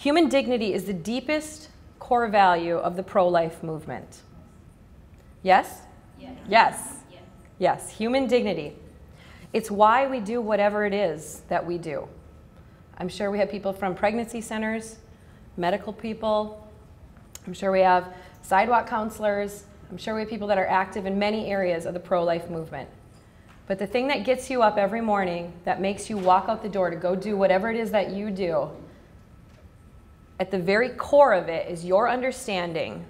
Human dignity is the deepest core value of the pro-life movement. Yes? Yes. Yes. Yes. Yes, human dignity. It's why we do whatever it is that we do. I'm sure we have people from pregnancy centers, medical people. I'm sure we have sidewalk counselors. I'm sure we have people that are active in many areas of the pro-life movement. But the thing that gets you up every morning, that makes you walk out the door to go do whatever it is that you do, at the very core of it is your understanding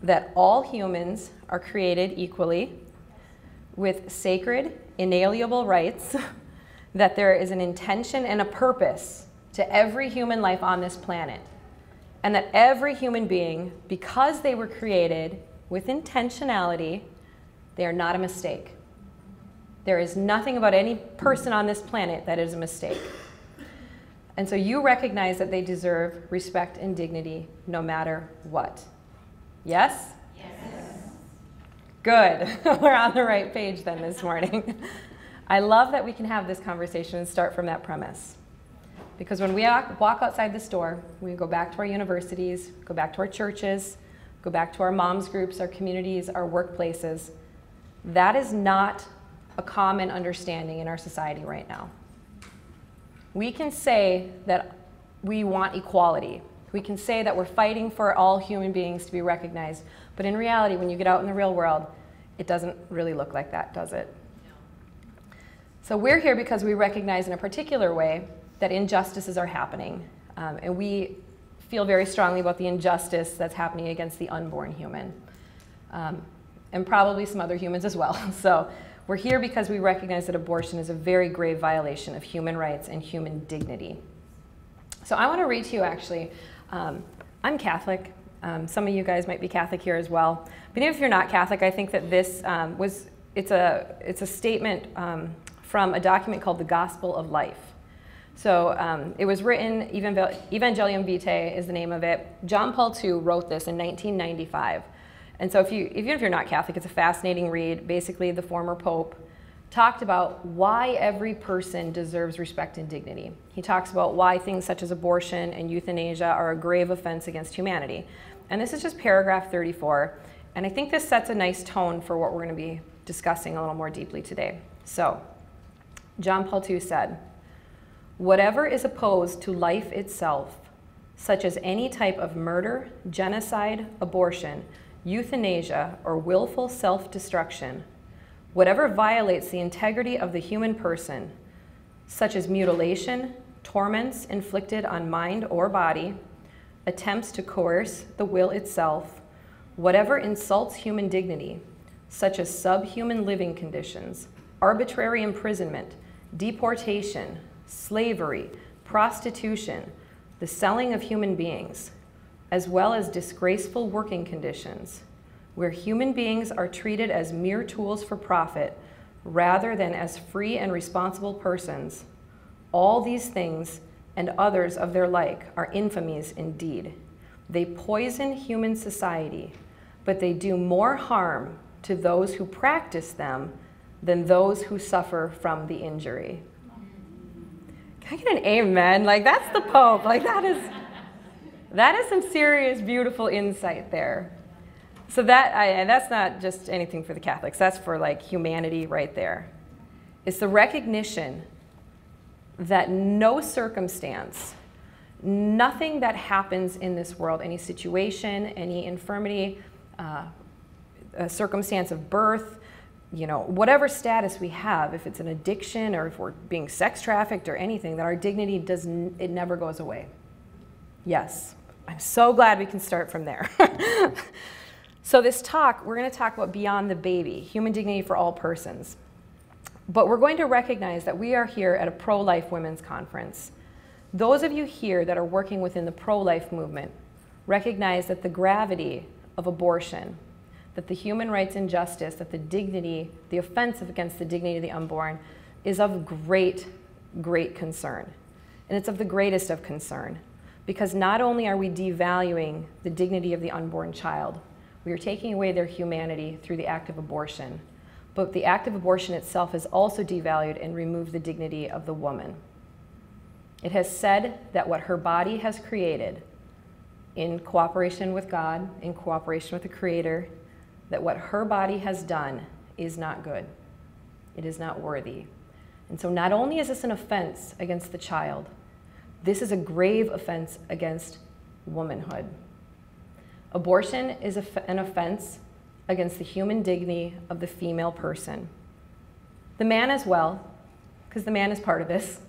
that all humans are created equally with sacred, inalienable rights, that there is an intention and a purpose to every human life on this planet, and that every human being, because they were created with intentionality, they are not a mistake. There is nothing about any person on this planet that is a mistake. And so you recognize that they deserve respect and dignity no matter what. Yes? Yes. Good. We're on the right page then this morning. I love that we can have this conversation and start from that premise. Because when we walk outside this door, we go back to our universities, go back to our churches, go back to our moms groups, our communities, our workplaces. That is not a common understanding in our society right now. We can say that we want equality. We can say that we're fighting for all human beings to be recognized. But in reality, when you get out in the real world, it doesn't really look like that, does it? No. So we're here because we recognize in a particular way that injustices are happening. And we feel very strongly about the injustice that's happening against the unborn human. And probably some other humans as well. So we're here because we recognize that abortion is a very grave violation of human rights and human dignity. So I want to read to you actually, I'm Catholic. Some of you guys might be Catholic here as well. But even if you're not Catholic, I think that this it's a statement from a document called the Gospel of Life. So it was written, Evangelium Vitae is the name of it. John Paul II wrote this in 1995. And so even if you're not Catholic, it's a fascinating read. Basically, the former Pope talked about why every person deserves respect and dignity. He talks about why things such as abortion and euthanasia are a grave offense against humanity. And this is just paragraph 34. And I think this sets a nice tone for what we're going to be discussing a little more deeply today. So, John Paul II said, "Whatever is opposed to life itself, such as any type of murder, genocide, abortion, euthanasia, or willful self-destruction, whatever violates the integrity of the human person, such as mutilation, torments inflicted on mind or body, attempts to coerce the will itself, whatever insults human dignity, such as subhuman living conditions, arbitrary imprisonment, deportation, slavery, prostitution, the selling of human beings, as well as disgraceful working conditions, where human beings are treated as mere tools for profit rather than as free and responsible persons. All these things and others of their like are infamies indeed. They poison human society, but they do more harm to those who practice them than those who suffer from the injury." Can I get an amen? Like, that's the Pope. Like, that is some serious, beautiful insight there. So that's not just anything for the Catholics. That's for, like, humanity right there. It's the recognition that no circumstance, nothing that happens in this world, any situation, any infirmity, a circumstance of birth, you know, whatever status we have, if it's an addiction or if we're being sex trafficked or anything, that our dignity it never goes away. Yes, I'm so glad we can start from there. So this talk, we're going to talk about beyond the baby, human dignity for all persons. But we're going to recognize that we are here at a pro-life women's conference. Those of you here that are working within the pro-life movement recognize that the gravity of abortion, that the human rights injustice, that the dignity, the offense against the dignity of the unborn is of great, great concern. And it's of the greatest of concern, because not only are we devaluing the dignity of the unborn child, we are taking away their humanity through the act of abortion, but the act of abortion itself has also devalued and removed the dignity of the woman. It has said that what her body has created, in cooperation with God, in cooperation with the Creator, that what her body has done is not good. It is not worthy. And so not only is this an offense against the child, this is a grave offense against womanhood. Abortion is an offense against the human dignity of the female person. The man as well, because the man is part of this.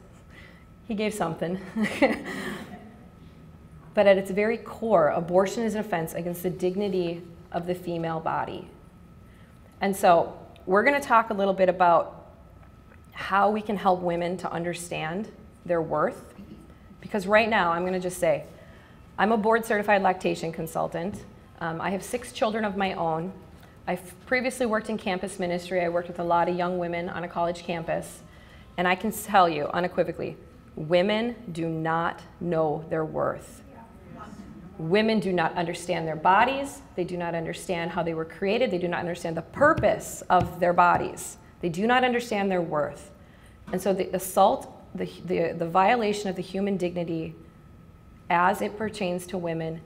He gave something. But at its very core, abortion is an offense against the dignity of the female body. And so we're going to talk a little bit about how we can help women to understand their worth. Because right now, I'm going to just say, I'm a board-certified lactation consultant. I have 6 children of my own. I've previously worked in campus ministry. I worked with a lot of young women on a college campus. And I can tell you unequivocally, women do not know their worth. Women do not understand their bodies. They do not understand how they were created. They do not understand the purpose of their bodies. They do not understand their worth. And so the assault, the violation of the human dignity as it pertains to women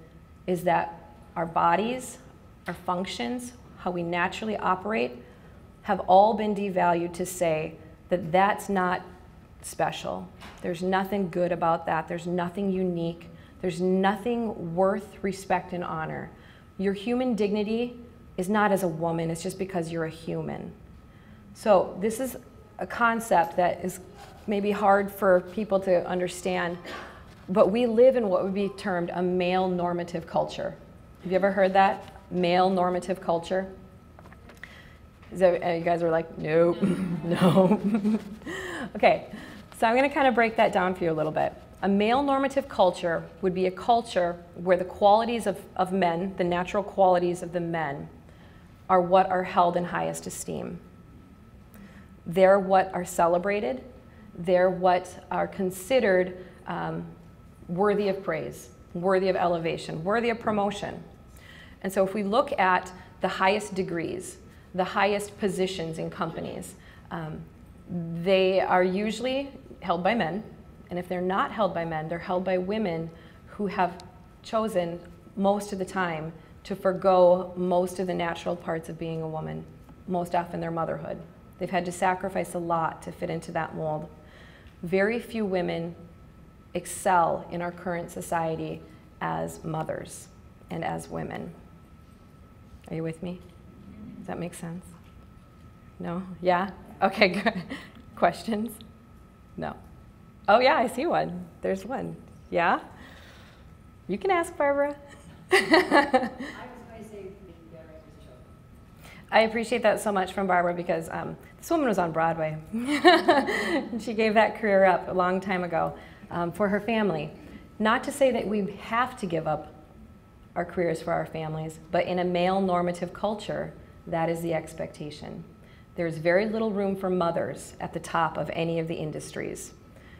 is that our bodies, our functions, how we naturally operate, have all been devalued to say that that's not special. There's nothing good about that. There's nothing unique. There's nothing worth respect and honor. Your human dignity is not as a woman. It's just because you're a human. So this is a concept that is maybe hard for people to understand, but we live in what would be termed a male normative culture. Have you ever heard that? Male normative culture? You guys are like, nope, no. Okay, so I'm going to kind of break that down for you a little bit. A male normative culture would be a culture where the qualities of men, the natural qualities of the men, are what are held in highest esteem. They're what are celebrated. They're what are considered worthy of praise, worthy of elevation, worthy of promotion. And so if we look at the highest degrees, the highest positions in companies, they are usually held by men. And if they're not held by men, they're held by women who have chosen most of the time to forgo most of the natural parts of being a woman, most often their motherhood. They've had to sacrifice a lot to fit into that mold. Very few women excel in our current society as mothers and as women. Are you with me? Does that make sense? No? Yeah? Okay, good. Questions? No. Oh yeah, I see one. There's one. Yeah? You can ask, Barbara. I appreciate that so much from Barbara because this woman was on Broadway. And she gave that career up a long time ago for her family. Not to say that we have to give up our careers for our families, but in a male normative culture, that is the expectation. There's very little room for mothers at the top of any of the industries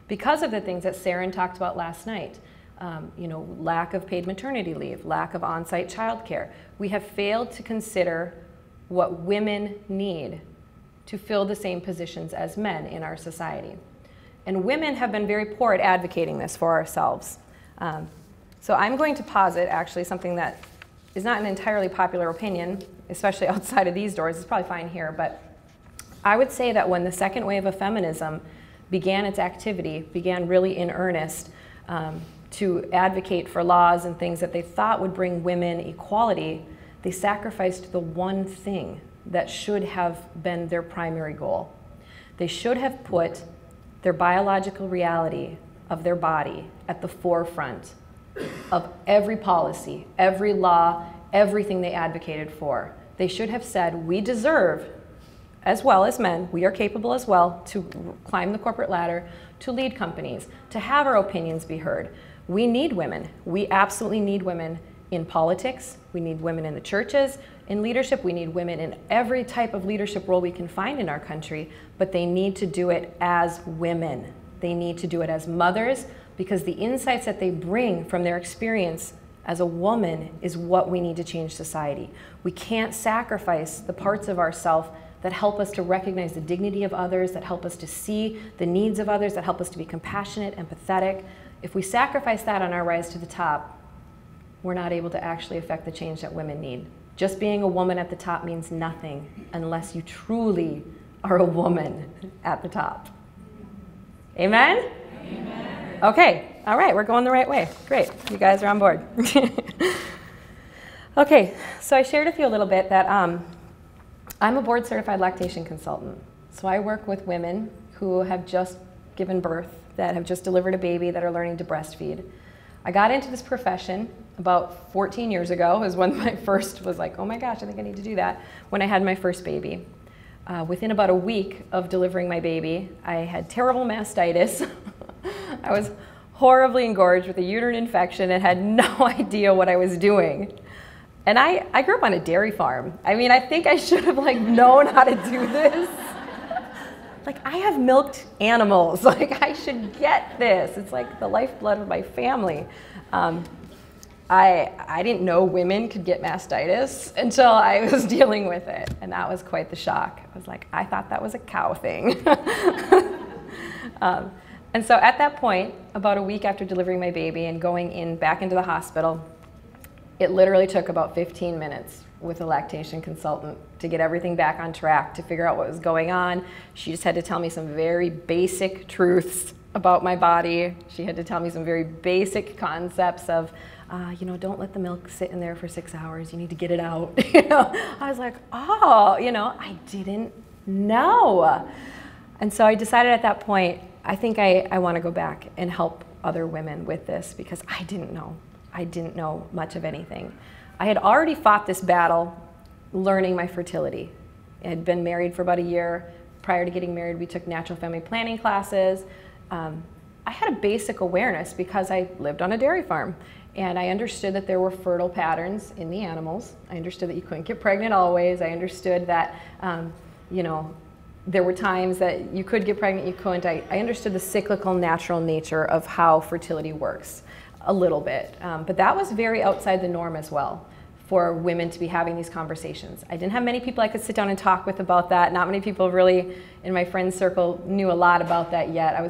because of the things that Saren talked about last night. Lack of paid maternity leave, lack of on-site childcare. We have failed to consider what women need to fill the same positions as men in our society. And women have been very poor at advocating this for ourselves. So I'm going to posit actually something that is not an entirely popular opinion, especially outside of these doors. It's probably fine here, but I would say that when the second wave of feminism began its activity, began really in earnest to advocate for laws and things that they thought would bring women equality, they sacrificed the one thing that should have been their primary goal. They should have put their biological reality of their body at the forefront of every policy, every law, everything they advocated for. They should have said, we deserve, as well as men, we are capable as well to climb the corporate ladder, to lead companies, to have our opinions be heard. We need women. We absolutely need women in politics. We need women in the churches. In leadership, we need women in every type of leadership role we can find in our country, but they need to do it as women. They need to do it as mothers because the insights that they bring from their experience as a woman is what we need to change society. We can't sacrifice the parts of ourselves that help us to recognize the dignity of others, that help us to see the needs of others, that help us to be compassionate, empathetic. If we sacrifice that on our rise to the top, we're not able to actually affect the change that women need. Just being a woman at the top means nothing unless you truly are a woman at the top. Amen? Amen. Okay, all right, we're going the right way. Great, you guys are on board. Okay, so I shared with you a little bit that I'm a board certified lactation consultant. So I work with women who have just given birth, that have just delivered a baby, that are learning to breastfeed. I got into this profession about 14 years ago, is when my first was like, oh my gosh, I think I need to do that, when I had my first baby. Within about a week of delivering my baby, I had terrible mastitis. I was horribly engorged with a uterine infection and had no idea what I was doing. And I grew up on a dairy farm. I mean, I think I should have known how to do this. I have milked animals. I should get this. It's like the lifeblood of my family. I didn't know women could get mastitis until I was dealing with it. And that was quite the shock. I was like, I thought that was a cow thing. And so at that point, about a week after delivering my baby and going back into the hospital, it literally took about 15 minutes with a lactation consultant to get everything back on track, to figure out what was going on. She just had to tell me some very basic truths about my body. She had to tell me some very basic concepts of, don't let the milk sit in there for 6 hours. You need to get it out. I was like, oh, I didn't know. And so I decided at that point, I think I want to go back and help other women with this, because I didn't know. I didn't know much of anything. I had already fought this battle learning my fertility. I had been married for about a year. Prior to getting married, we took natural family planning classes. I had a basic awareness because I lived on a dairy farm, and I understood that there were fertile patterns in the animals. I understood that you couldn't get pregnant always. I understood that, there were times that you could get pregnant, you couldn't. I understood the cyclical, natural nature of how fertility works a little bit. But that was very outside the norm as well, for women to be having these conversations. I didn't have many people I could sit down and talk with about that. Not many people really in my friends circle knew a lot about that yet.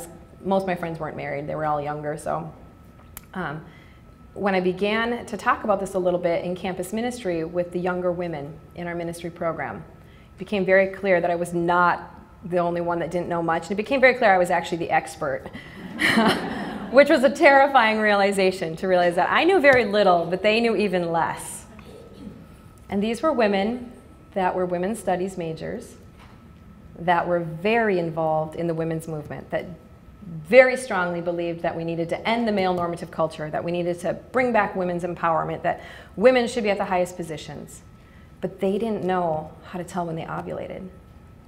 Most of my friends weren't married, they were all younger. So when I began to talk about this a little bit in campus ministry with the younger women in our ministry program, it became very clear that I was not the only one that didn't know much. And it became very clear I was actually the expert, which was a terrifying realization, to realize that I knew very little, but they knew even less. And these were women that were women's studies majors, that were very involved in the women's movement, that very strongly believed that we needed to end the male normative culture, that we needed to bring back women's empowerment, that women should be at the highest positions. But they didn't know how to tell when they ovulated.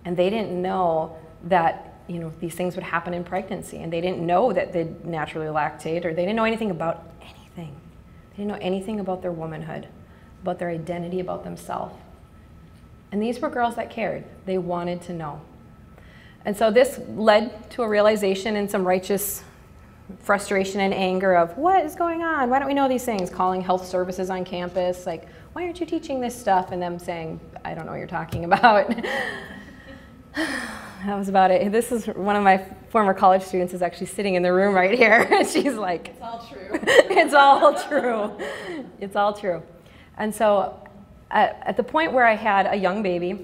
And they didn't know that these things would happen in pregnancy. And they didn't know that they'd naturally lactate, or they didn't know anything about anything. They didn't know anything about their womanhood, about their identity, about themselves. And these were girls that cared. They wanted to know. And so this led to a realization and some righteous frustration and anger of, what is going on? Why don't we know these things? Calling health services on campus, like, why aren't you teaching this stuff? And them saying, I don't know what you're talking about. That was about it. This is one of my former college students is actually sitting in the room right here. And she's like, it's all true. It's all true. It's all true. And so at the point where I had a young baby,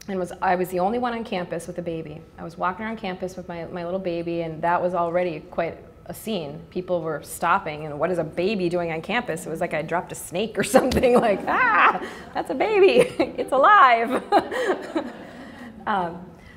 and I was the only one on campus with a baby. I was walking around campus with my little baby, and that was already quite a scene. People were stopping, and what is a baby doing on campus? It was like I dropped a snake or something, like, that's a baby, it's alive.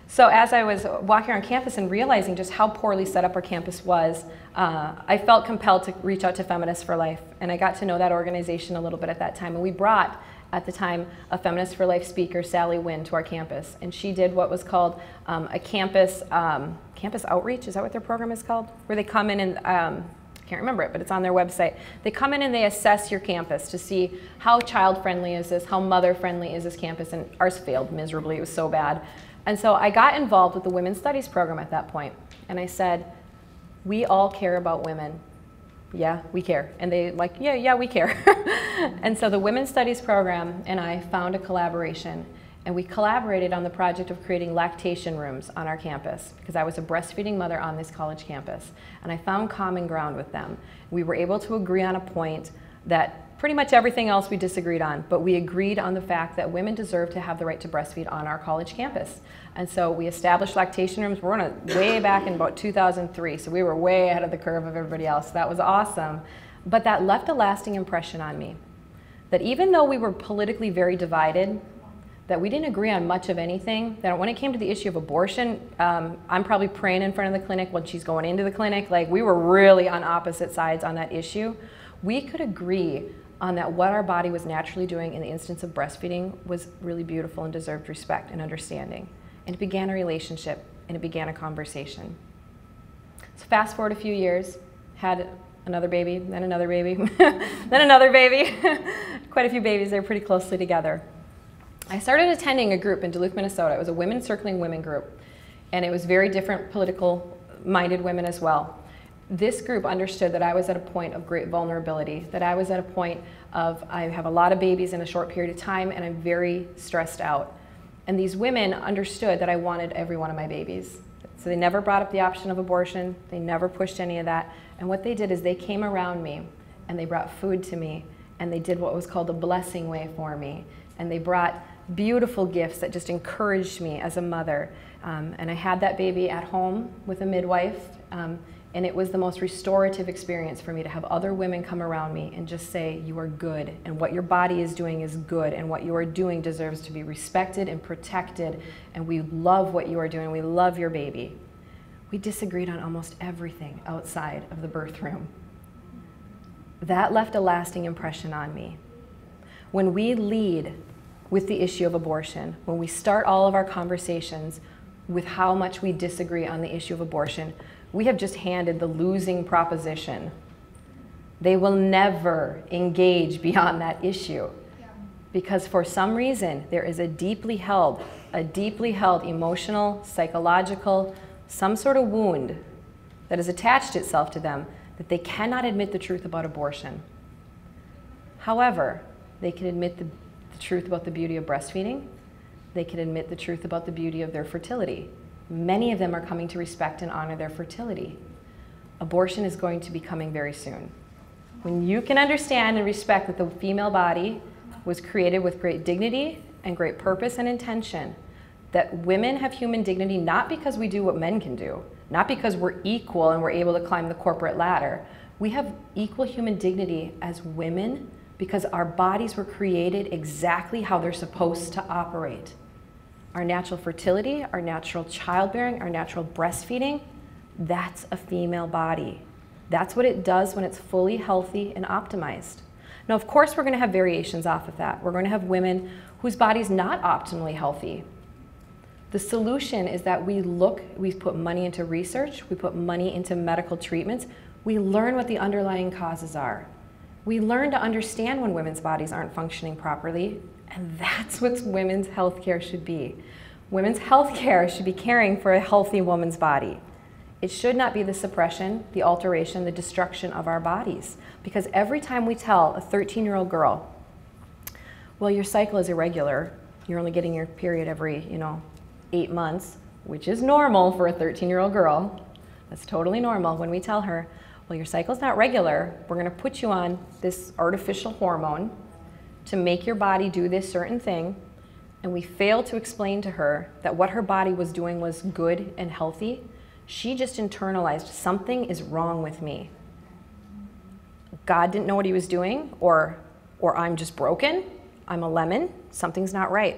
So as I was walking around campus and realizing just how poorly set up our campus was, I felt compelled to reach out to Feminists for Life, and I got to know that organization a little bit at that time. And we brought, at the time, a Feminists for Life speaker, Sally Wynn, to our campus, and she did what was called a campus outreach. Is that what their program is called? Where they come in and I can't remember it, but it's on their website. They come in and they assess your campus to see how child-friendly is this, how mother-friendly is this campus, and ours failed miserably. It was so bad. And so I got involved with the Women's Studies program at that point, and I said, we all care about women. Yeah, we care. And they like, yeah, we care. And so the Women's Studies program and I found a collaboration, and we collaborated on the project of creating lactation rooms on our campus, because I was a breastfeeding mother on this college campus, and I found common ground with them. We were able to agree on a point that Pretty much everything else we disagreed on, but we agreed on the fact that women deserve to have the right to breastfeed on our college campus. And so we established lactation rooms. We're on way back in about 2003, so we were way ahead of the curve of everybody else. That was awesome. But that left a lasting impression on me, that even though we were politically very divided, that we didn't agree on much of anything, that when it came to the issue of abortion, I'm probably praying in front of the clinic when she's going into the clinic. Like, we were really on opposite sides on that issue. We could agree on that what our body was naturally doing in the instance of breastfeeding was really beautiful and deserved respect and understanding. And it began a relationship, and it began a conversation. So fast forward a few years, had another baby, then another baby, then another baby. Quite a few babies, they were pretty closely together. I started attending a group in Duluth, Minnesota. It was a women circling women group, and it was very different political-minded women as well. This group understood that I was at a point of great vulnerability, that I was at a point of, I have a lot of babies in a short period of time, and I'm very stressed out. And these women understood that I wanted every one of my babies. So they never brought up the option of abortion. They never pushed any of that. And what they did is they came around me, and they brought food to me, and they did what was called a blessing way for me. And they brought beautiful gifts that just encouraged me as a mother. And I had that baby at home with a midwife. And it was the most restorative experience for me to have other women come around me and just say, you are good, and what your body is doing is good, and what you are doing deserves to be respected and protected, and we love what you are doing, we love your baby. We disagreed on almost everything outside of the birth room. That left a lasting impression on me. When we lead with the issue of abortion, when we start all of our conversations with how much we disagree on the issue of abortion, we have just handed the losing proposition. They will never engage beyond that issue. Because for some reason, there is a deeply held emotional, psychological, some sort of wound that has attached itself to them that they cannot admit the truth about abortion. However, they can admit the truth about the beauty of breastfeeding. They can admit the truth about the beauty of their fertility. Many of them are coming to respect and honor their fertility. Abortion is going to be coming very soon. When you can understand and respect that the female body was created with great dignity and great purpose and intention, that women have human dignity not because we do what men can do, not because we're equal and we're able to climb the corporate ladder. We have equal human dignity as women because our bodies were created exactly how they're supposed to operate. Our natural fertility, our natural childbearing, our natural breastfeeding, that's a female body. That's what it does when it's fully healthy and optimized. Now, of course, we're going to have variations off of that. We're going to have women whose body's not optimally healthy. The solution is that we put money into research, we put money into medical treatments, we learn what the underlying causes are. We learn to understand when women's bodies aren't functioning properly, and that's what women's health care should be. Women's health care should be caring for a healthy woman's body. It should not be the suppression, the alteration, the destruction of our bodies. Because every time we tell a 13-year-old girl, well, your cycle is irregular, you're only getting your period every, 8 months, which is normal for a 13-year-old girl. That's totally normal. When we tell her, well, your cycle's not regular, we're going to put you on this artificial hormone to make your body do this certain thing, and we fail to explain to her that what her body was doing was good and healthy, she just internalized something is wrong with me. God didn't know what he was doing, or I'm just broken, I'm a lemon, something's not right.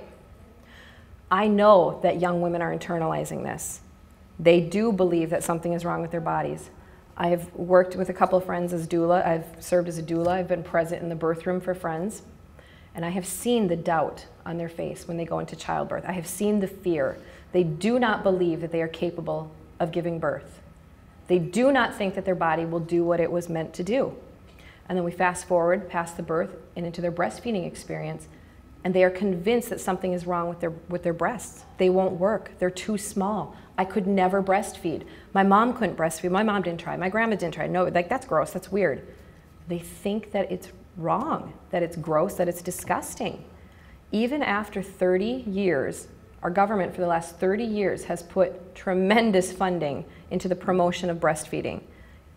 I know that young women are internalizing this. They do believe that something is wrong with their bodies. I have worked with a couple of friends as doula. I've served as a doula. I've been present in the birth room for friends. And I have seen the doubt on their face when they go into childbirth. I have seen the fear. They do not believe that they are capable of giving birth. They do not think that their body will do what it was meant to do. And then we fast forward past the birth and into their breastfeeding experience, and they are convinced that something is wrong with their breasts. They won't work. They're too small. I could never breastfeed. My mom couldn't breastfeed. My mom didn't try. My grandma didn't try. No, that's gross. That's weird. They think that it's wrong, that it's gross, that it's disgusting. Even after 30 years, our government for the last 30 years has put tremendous funding into the promotion of breastfeeding.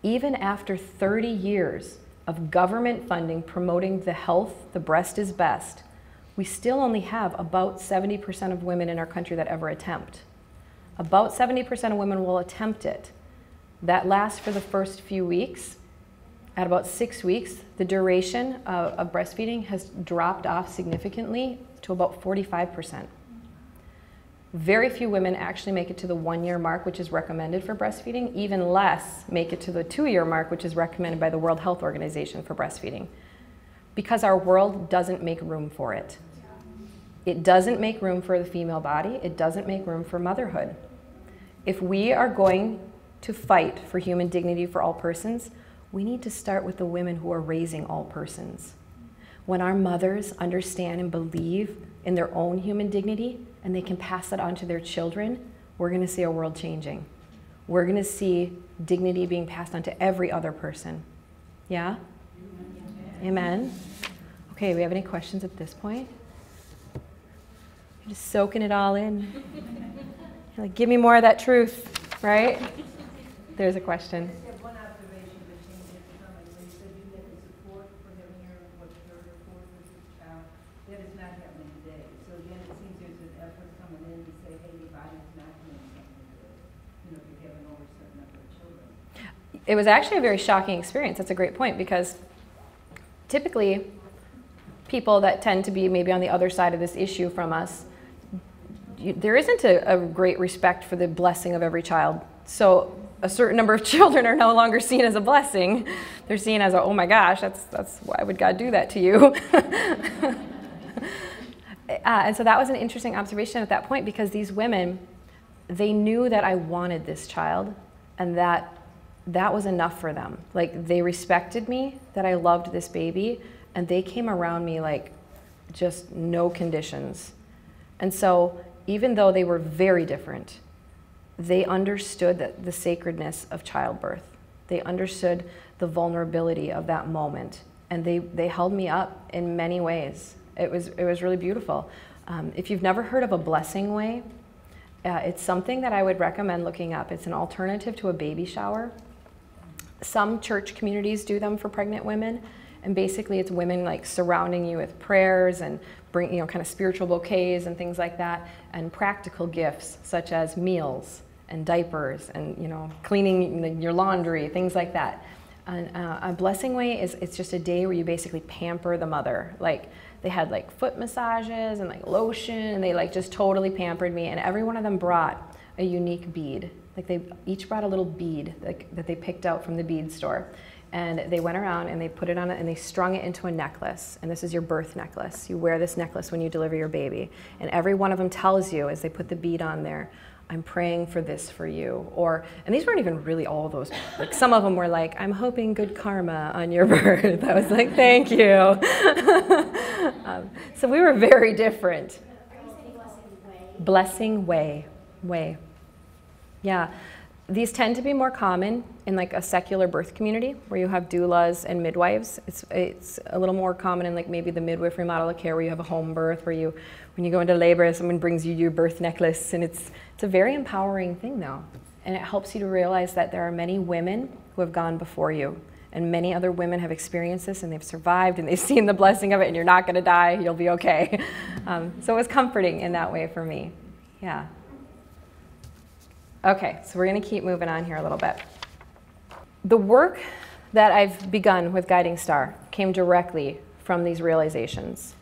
Even after 30 years, of government funding promoting the health, the breast is best, we still only have about 70% of women in our country that ever attempt. About 70% of women will attempt it. That lasts for the first few weeks. At about 6 weeks, the duration of breastfeeding has dropped off significantly to about 45%. Very few women actually make it to the 1-year mark, which is recommended for breastfeeding. Even less make it to the 2-year mark, which is recommended by the World Health Organization for breastfeeding. Because our world doesn't make room for it. It doesn't make room for the female body. It doesn't make room for motherhood. If we are going to fight for human dignity for all persons, we need to start with the women who are raising all persons. When our mothers understand and believe in their own human dignity, and they can pass that on to their children, we're going to see our world changing. We're going to see dignity being passed on to every other person. Yeah? Amen. Okay, do we have any questions at this point? You're just soaking it all in. You're like, give me more of that truth, right? There's a question. It was actually a very shocking experience. That's a great point, because typically people that tend to be maybe on the other side of this issue from us, there isn't a great respect for the blessing of every child. So a certain number of children are no longer seen as a blessing. They're seen as, oh my gosh, that's why would God do that to you? And so that was an interesting observation at that point, because these women, they knew that I wanted this child, and that was enough for them. Like, they respected me, that I loved this baby, and they came around me like just no conditions. And so even though they were very different, they understood that the sacredness of childbirth. They understood the vulnerability of that moment, and they held me up in many ways. It was really beautiful. If you've never heard of a blessing way, it's something that I would recommend looking up. It's an alternative to a baby shower. Some church communities do them for pregnant women, and basically it's women like surrounding you with prayers and bring, kind of spiritual bouquets and things like that, and practical gifts such as meals and diapers and cleaning your laundry, things like that. And a blessing way it's just a day where you basically pamper the mother. Like, they had like foot massages and like lotion, and they like just totally pampered me, and every one of them brought a unique bead. Like, they each brought a little bead that they picked out from the bead store. And they went around and they put it on it and they strung it into a necklace. And this is your birth necklace. You wear this necklace when you deliver your baby. And every one of them tells you, as they put the bead on there, I'm praying for this for you. And these weren't even really all those. Like, some of them were like, I'm hoping good karma on your birth. I was like, thank you. So we were very different. Blessing way. Yeah. These tend to be more common in like a secular birth community where you have doulas and midwives. It's a little more common in like maybe the midwifery model of care where you have a home birth, where when you go into labor, someone brings you your birth necklace, and it's a very empowering thing though. And it helps you to realize that there are many women who have gone before you, and many other women have experienced this, and they've survived, and they've seen the blessing of it, and you're not gonna die, you'll be okay. So it was comforting in that way for me, yeah. Okay, so we're going to keep moving on here a little bit. The work that I've begun with Guiding Star came directly from these realizations.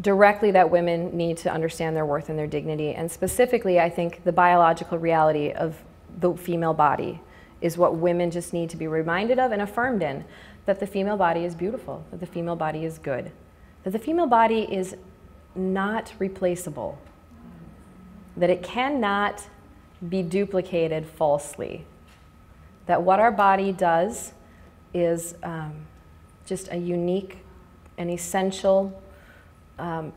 Directly that women need to understand their worth and their dignity, and specifically, I think the biological reality of the female body is what women just need to be reminded of and affirmed in, that the female body is beautiful, that the female body is good, that the female body is not replaceable, that it cannot be duplicated falsely. That what our body does is just a unique and essential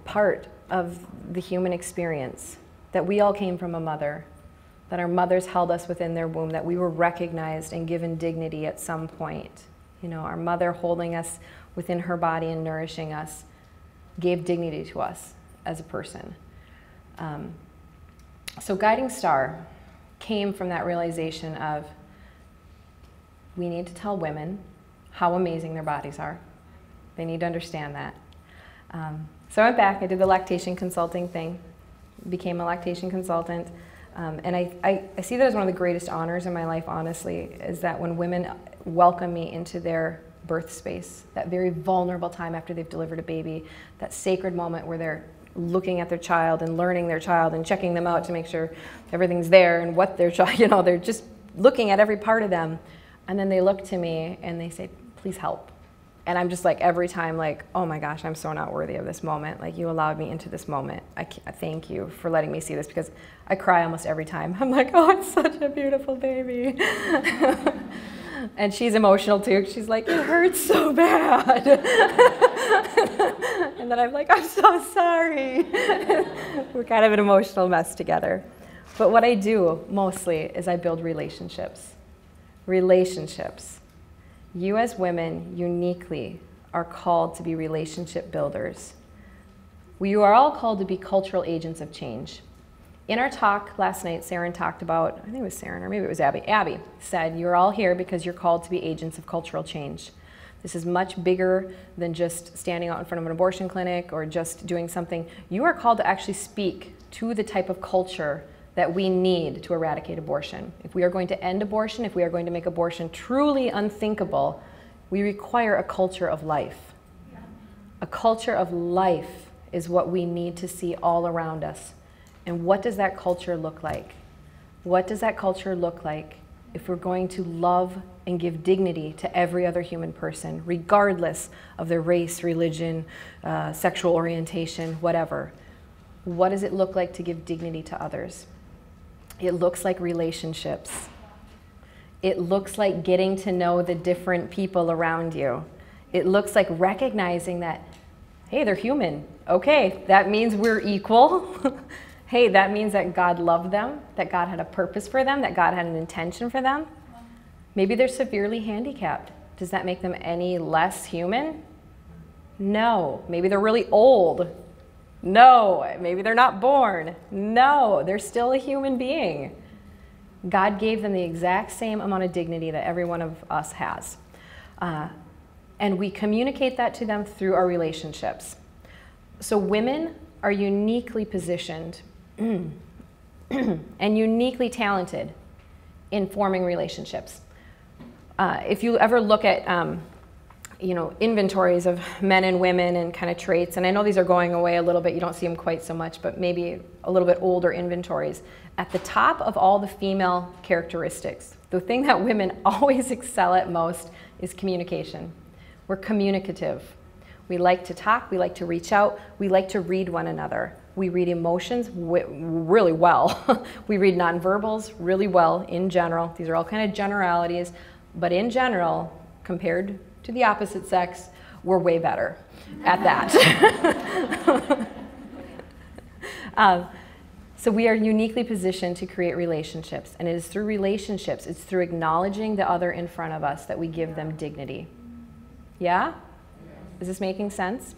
part of the human experience. That we all came from a mother, that our mothers held us within their womb, that we were recognized and given dignity at some point. Our mother holding us within her body and nourishing us gave dignity to us as a person. So Guiding Star came from that realization of, we need to tell women how amazing their bodies are. They need to understand that. So I went back, I did the lactation consulting thing, became a lactation consultant, and I see that as one of the greatest honors in my life, honestly, is that when women welcome me into their birth space, that very vulnerable time after they've delivered a baby, that sacred moment where they're looking at their child and learning their child and checking them out to make sure everything's there and what their child, they're just looking at every part of them. And then they look to me and they say, please help. And I'm just like, every time, like, oh my gosh, I'm so not worthy of this moment. Like, you allowed me into this moment. I thank you for letting me see this, because I cry almost every time. I'm like, oh, it's such a beautiful baby. And she's emotional too. She's like, it hurts so bad. And then I'm like, I'm so sorry. We're kind of an emotional mess together. But what I do mostly is I build relationships. Relationships. You as women uniquely are called to be relationship builders. We are all called to be cultural agents of change. In our talk last night, Saren talked about, I think it was Saren or maybe it was Abby. Abby said, you're all here because you're called to be agents of cultural change. This is much bigger than just standing out in front of an abortion clinic or just doing something. You are called to actually speak to the type of culture that we need to eradicate abortion. If we are going to end abortion, if we are going to make abortion truly unthinkable, we require a culture of life. A culture of life is what we need to see all around us. And what does that culture look like? What does that culture look like if we're going to love and give dignity to every other human person, regardless of their race, religion, sexual orientation, whatever? What does it look like to give dignity to others? It looks like relationships. It looks like getting to know the different people around you. It looks like recognizing that, hey, they're human. Okay, that means we're equal. Hey, that means that God loved them, that God had a purpose for them, that God had an intention for them. Maybe they're severely handicapped. Does that make them any less human? No. Maybe they're really old. No. Maybe they're not born. No. They're still a human being. God gave them the exact same amount of dignity that every one of us has. And we communicate that to them through our relationships. So women are uniquely positioned and uniquely talented in forming relationships. If you ever look at inventories of men and women and kind of traits, and I know these are going away a little bit, you don't see them quite so much, but maybe a little bit older inventories. At the top of all the female characteristics, the thing that women always excel at most is communication. We're communicative. We like to talk, we like to reach out, we like to read one another. We read emotions really well. We read nonverbals really well in general. These are all kind of generalities, but in general, compared to the opposite sex, we're way better at that. So we are uniquely positioned to create relationships, and it is through relationships, it's through acknowledging the other in front of us that we give them dignity. Yeah? Is this making sense?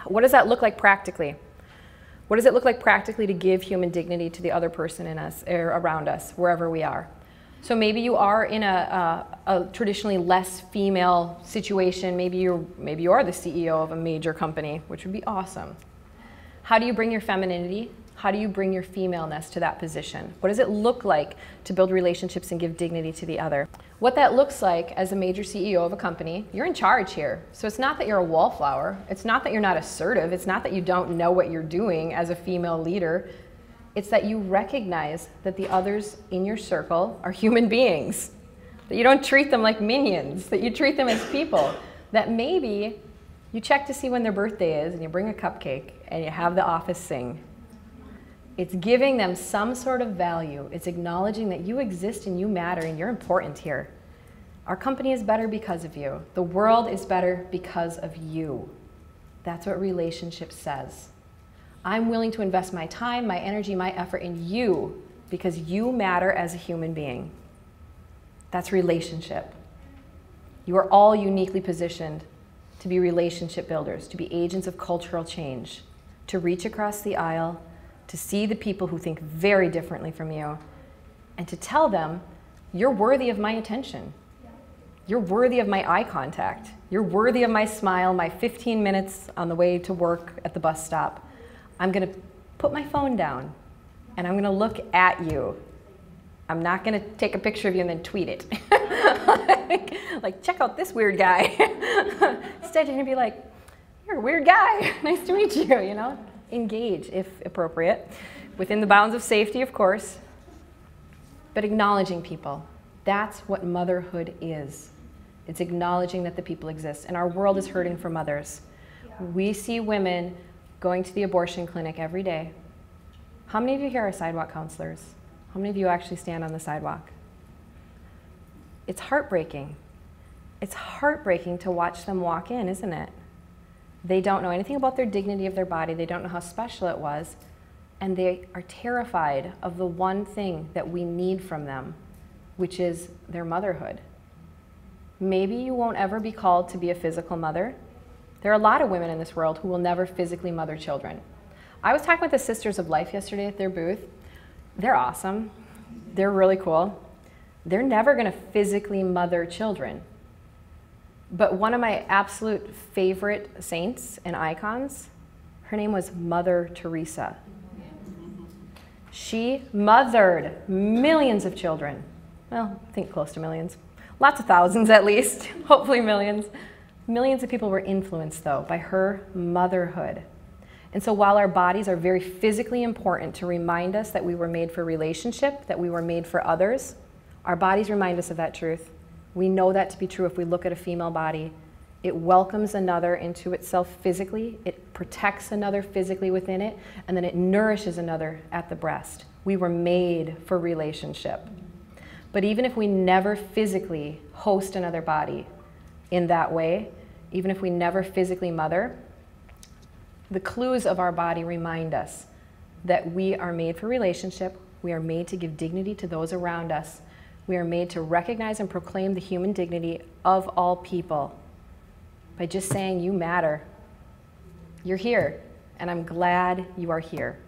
What does that look like practically? What does it look like practically to give human dignity to the other person in us, or around us, wherever we are? So maybe you are in a traditionally less female situation. Maybe you are the CEO of a major company, which would be awesome. How do you bring your femininity? How do you bring your femaleness to that position? What does it look like to build relationships and give dignity to the other? What that looks like as a major CEO of a company, you're in charge here. So it's not that you're a wallflower. It's not that you're not assertive. It's not that you don't know what you're doing as a female leader. It's that you recognize that the others in your circle are human beings, that you don't treat them like minions, that you treat them as people, that maybe you check to see when their birthday is and you bring a cupcake and you have the office sing. It's giving them some sort of value. It's acknowledging that you exist and you matter and you're important here. Our company is better because of you. The world is better because of you. That's what relationship says. I'm willing to invest my time, my energy, my effort in you because you matter as a human being. That's relationship. You are all uniquely positioned to be relationship builders, to be agents of cultural change, to reach across the aisle, to see the people who think very differently from you, and to tell them, you're worthy of my attention. You're worthy of my eye contact. You're worthy of my smile, my 15 minutes on the way to work at the bus stop. I'm going to put my phone down and I'm going to look at you. I'm not going to take a picture of you and then tweet it. like, check out this weird guy. Instead, you're going to be like, you're a weird guy. Nice to meet you, you know? Engage, if appropriate, within the bounds of safety, of course. But acknowledging people. That's what motherhood is. It's acknowledging that the people exist. And our world is hurting for mothers. We see women going to the abortion clinic every day. How many of you here are sidewalk counselors? How many of you actually stand on the sidewalk? It's heartbreaking. It's heartbreaking to watch them walk in, isn't it? They don't know anything about their dignity of their body. They don't know how special it was. And they are terrified of the one thing that we need from them, which is their motherhood. Maybe you won't ever be called to be a physical mother. There are a lot of women in this world who will never physically mother children. I was talking with the Sisters of Life yesterday at their booth. They're awesome. They're really cool. They're never going to physically mother children. But one of my absolute favorite saints and icons, her name was Mother Teresa. She mothered millions of children. Well, I think close to millions. Lots of thousands at least, hopefully millions. Millions of people were influenced, though, by her motherhood. And so while our bodies are very physically important to remind us that we were made for relationship, that we were made for others, our bodies remind us of that truth. We know that to be true if we look at a female body. It welcomes another into itself physically, it protects another physically within it, and then it nourishes another at the breast. We were made for relationship. But even if we never physically host another body in that way, even if we never physically mother, the clues of our body remind us that we are made for relationship, we are made to give dignity to those around us, we are made to recognize and proclaim the human dignity of all people by just saying, you matter. You're here, and I'm glad you are here.